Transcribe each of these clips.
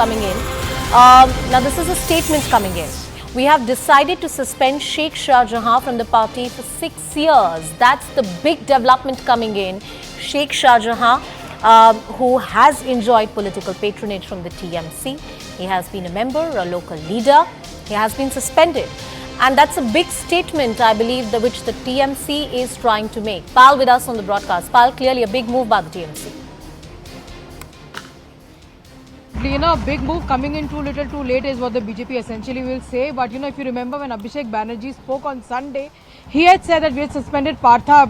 coming in. Now, this is a statement coming in. We have decided to suspend Sheikh Shahjahan from the party for 6 years. That's the big development coming in. Sheikh Shahjahan, who has enjoyed political patronage from the TMC. He has been a member, a local leader. He has been suspended. And that's a big statement, I believe, which the TMC is trying to make. Pal with us on the broadcast. Pal, clearly a big move by the TMC. A big move coming in too little too late is what the BJP essentially will say. But if you remember when Abhishek Banerjee spoke on Sunday, he had said that we had suspended Partha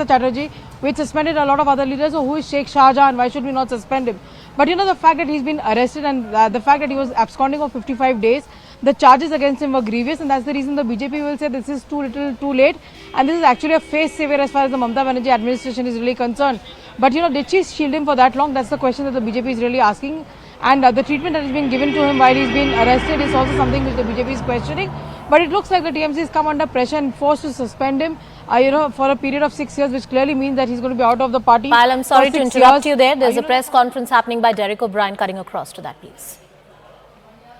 Chatterjee, we had suspended a lot of other leaders. So who is Sheikh Shahjahan? Why should we not suspend him? But the fact that he's been arrested and the fact that he was absconding for 55 days, the charges against him were grievous, and that's the reason the BJP will say this is too little too late, and this is actually a face saver as far as the Mamata Banerjee administration is really concerned. But did she shield him for that long? That's the question that the BJP is really asking. And the treatment that is being given to him while he's been arrested is also something which the BJP is questioning. But it looks like the TMC has come under pressure and forced to suspend him, for a period of 6 years, which clearly means that he's going to be out of the party. Pal, I'm sorry to interrupt you there. There's a press conference happening by Derek O'Brien. Cutting across to that, please.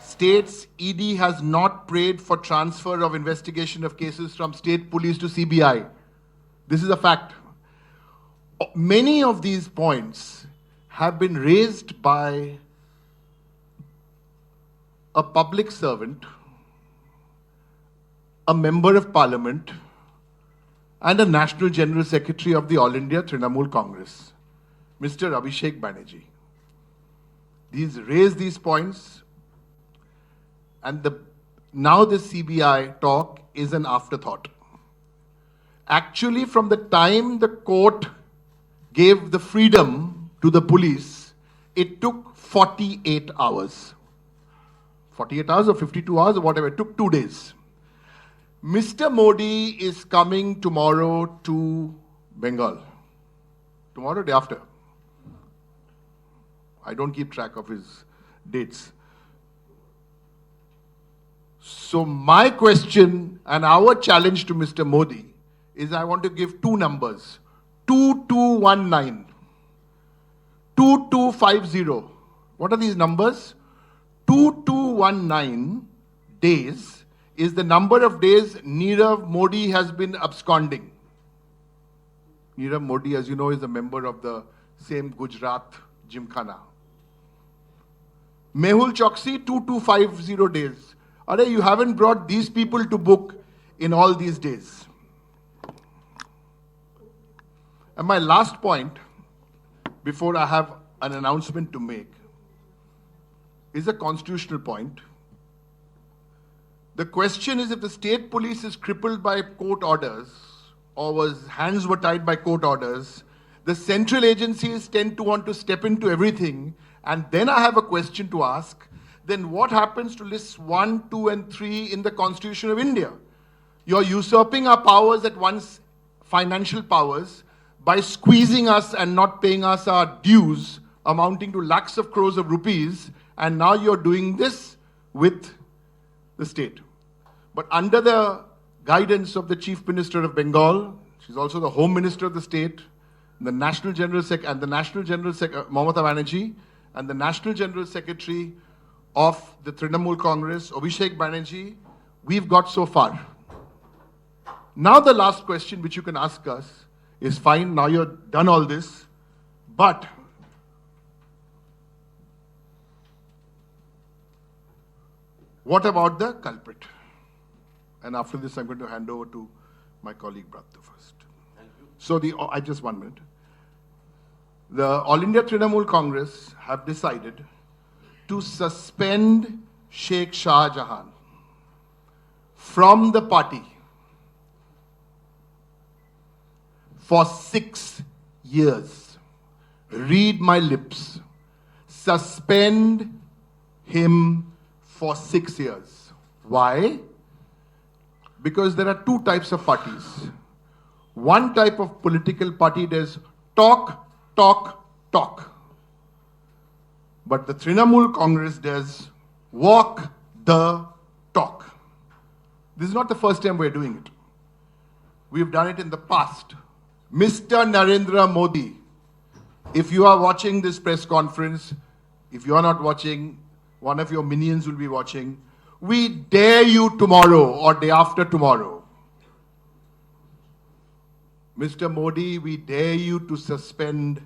States ED has not prayed for transfer of investigation of cases from state police to CBI. This is a fact. Many of these points have been raised by a public servant, a member of parliament, and a national general secretary of the All India Trinamool Congress, Mr. Abhishek Banerjee. Raised these points, and now the CBI talk is an afterthought. Actually, from the time the court gave the freedom to the police, it took 48 hours. 48 hours or 52 hours or whatever, it took 2 days. Mr. Modi is coming tomorrow to Bengal. Tomorrow, day after. I don't keep track of his dates. So my question and our challenge to Mr. Modi is I want to give 2 numbers. 2219, 2250. What are these numbers? 2219 days is the number of days Nirav Modi has been absconding. Nirav Modi, as you know, is a member of the same Gujarat Gymkhana. Mehul Choksi, 2250 days. Are you haven't brought these people to book in all these days. And my last point, before I have an announcement to make, is a constitutional point. The question is, if the state police is crippled by court orders or hands were tied by court orders, the central agencies tend to want to step into everything. And then I have a question to ask, then what happens to lists 1, 2 and 3 in the Constitution of India? You're usurping our powers at once, financial powers, by squeezing us and not paying us our dues amounting to lakhs of crores of rupees, and now you're doing this with the state. But under the guidance of the Chief Minister of Bengal, she's also the Home Minister of the state, the National General Mamata Banerjee, and the National General Secretary of the Trinamool Congress, Abhishek Banerjee, we've got so far. Now the last question which you can ask us is, fine, now you're done all this, but what about the culprit? And after this, I'm going to hand over to my colleague Brattu first. Thank you. So just 1 minute. The All India Trinamool Congress have decided to suspend Sheikh Shahjahan from the party for 6 years. Read my lips. Suspend him for 6 years. Why? Because there are 2 types of parties. One type of political party does talk, talk, talk. But the Trinamool Congress does walk the talk. This is not the first time we're doing it. We've done it in the past. Mr. Narendra Modi, if you are watching this press conference, if you're not watching, one of your minions will be watching. We dare you tomorrow or day after tomorrow. Mr. Modi, we dare you to suspend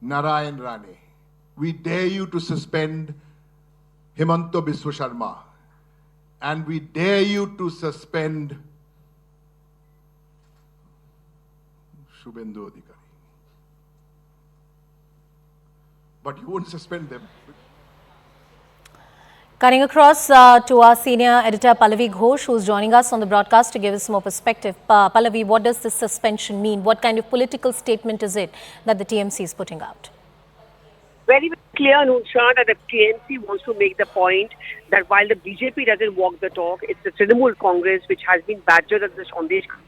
Narayan Rane. We dare you to suspend Himanto Biswa Sharma. And we dare you to suspend Shubhendu Adhikari. But you won't suspend them. Cutting across to our senior editor Pallavi Ghosh, who's joining us on the broadcast to give us more perspective. Pallavi, what does this suspension mean? What kind of political statement is it that the TMC is putting out? Very, very clear, Anusha, that the TMC wants to make the point that while the BJP doesn't walk the talk, it's the Trinamool Congress which has been badgered at the Sandeshkhali.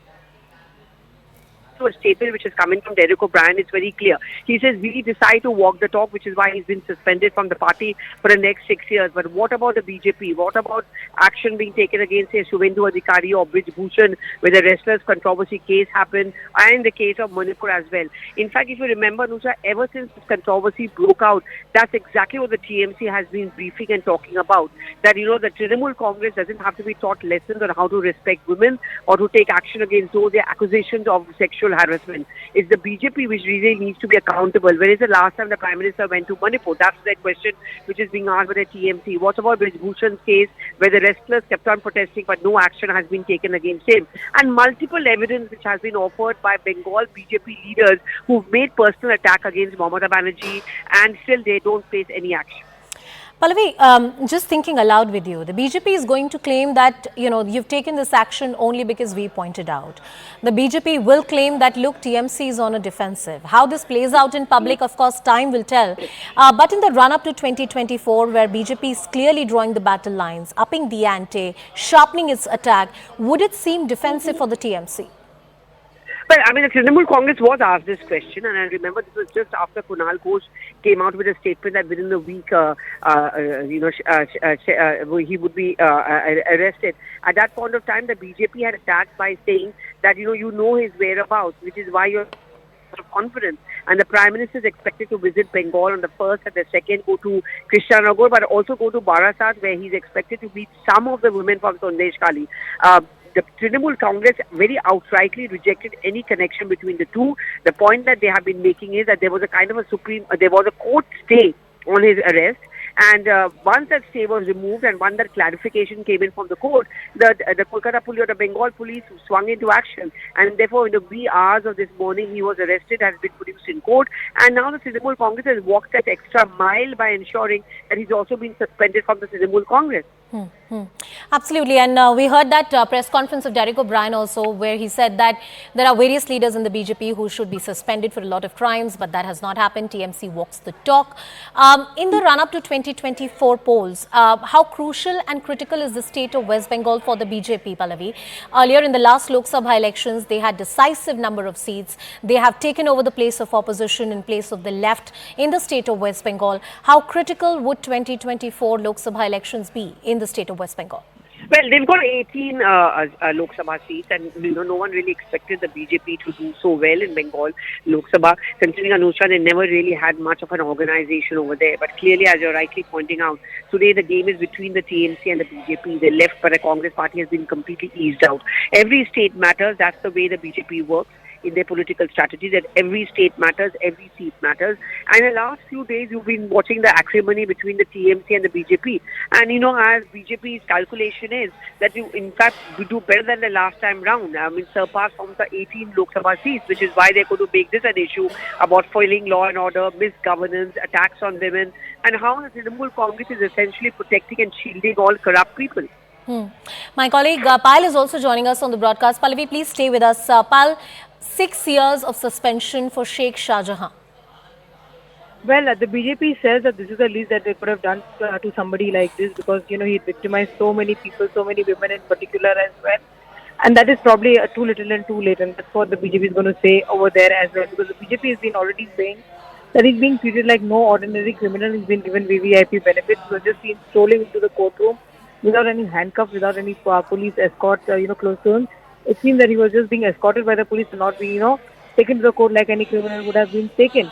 A statement which is coming from Derek O'Brien is very clear. He says we decide to walk the talk, which is why he's been suspended from the party for the next 6 years. But what about the BJP? What about action being taken against, say, Shubhendu Adhikari or Brij Bhushan, where the wrestlers' controversy case happened, and the case of Manipur as well? In fact, if you remember, Nusha, ever since this controversy broke out, that's exactly what the TMC has been briefing and talking about. That, you know, the Trinamool Congress doesn't have to be taught lessons on how to respect women or to take action against those accusations of sexual harassment. It's the BJP which really needs to be accountable. When is the last time the Prime Minister went to Manipur? That's the question which is being asked by the TMC. What about Brij Bhushan's case, where the wrestlers kept on protesting but no action has been taken against him? And multiple evidence which has been offered by Bengal BJP leaders who've made personal attack against Mamata Banerjee, and still they don't face any action. Pallavi, just thinking aloud with you, the BJP is going to claim that, you know, you've taken this action only because we pointed out. The BJP will claim that, look, TMC is on a defensive. How this plays out in public, of course, time will tell. But in the run-up to 2024, where BJP is clearly drawing the battle lines, upping the ante, sharpening its attack, would it seem defensive for the TMC? Well, I mean, the Trinamool Congress was asked this question, and I remember this was just after Kunal Ghosh came out with a statement that within the week, he would be arrested. At that point of time, the BJP had attacked by saying that, you know his whereabouts, which is why you're confidence. And the Prime Minister is expected to visit Bengal on the 1st and the 2nd, go to Krishnanagar, but also go to Barasat, where he's expected to meet some of the women from Sandeshkhali. The Trinamool Congress very outrightly rejected any connection between the two. The point that they have been making is that there was a kind of there was a court stay on his arrest. And once that stay was removed and once that clarification came in from the court, the Kolkata Police or the Bengal Police swung into action. And therefore, in the wee hours of this morning, he was arrested, has been produced in court. And now the Trinamool Congress has walked that extra mile by ensuring that he's also been suspended from the Trinamool Congress. Absolutely. And we heard that press conference of Derek O'Brien also, where he said that there are various leaders in the BJP who should be suspended for a lot of crimes, but that has not happened. TMC walks the talk. In the run-up to 2024 polls, how crucial and critical is the state of West Bengal for the BJP, Pallavi? Earlier in the last Lok Sabha elections, they had decisive number of seats. They have taken over the place of opposition in place of the left in the state of West Bengal. How critical would 2024 Lok Sabha elections be in the state of West Bengal? Well, they've got 18 Lok Sabha seats, and no one really expected the BJP to do so well in Bengal Lok Sabha. Considering Anusha, they never really had much of an organization over there. But clearly, as you're rightly pointing out, today the game is between the TMC and the BJP. The left but the Congress party has been completely eased out. Every state matters. That's the way the BJP works in their political strategy, that every state matters, every seat matters. And in the last few days, you've been watching the acrimony between the TMC and the BJP. And, as BJP's calculation is that you, in fact, do better than the last time round. I mean, surpass from the 18 Lok Sabha seats, which is why they're going to make this an issue about foiling law and order, misgovernance, attacks on women, and how the Trinamool Congress is essentially protecting and shielding all corrupt people. My colleague Pal is also joining us on the broadcast. Pallavi, please stay with us. Pal, 6 years of suspension for Sheikh Shahjahan. Well, the BJP says that this is the least that they could have done to somebody like this, because, he victimized so many people, so many women in particular as well. And that is probably too little and too late. And that's what the BJP is going to say over there as well. Because the BJP has been already saying that he's being treated like no ordinary criminal. He's been given VVIP benefits. So just seen strolling into the courtroom without any handcuffs, without any police escort, close to him. It seemed that he was just being escorted by the police and not being, taken to the court like any criminal would have been taken.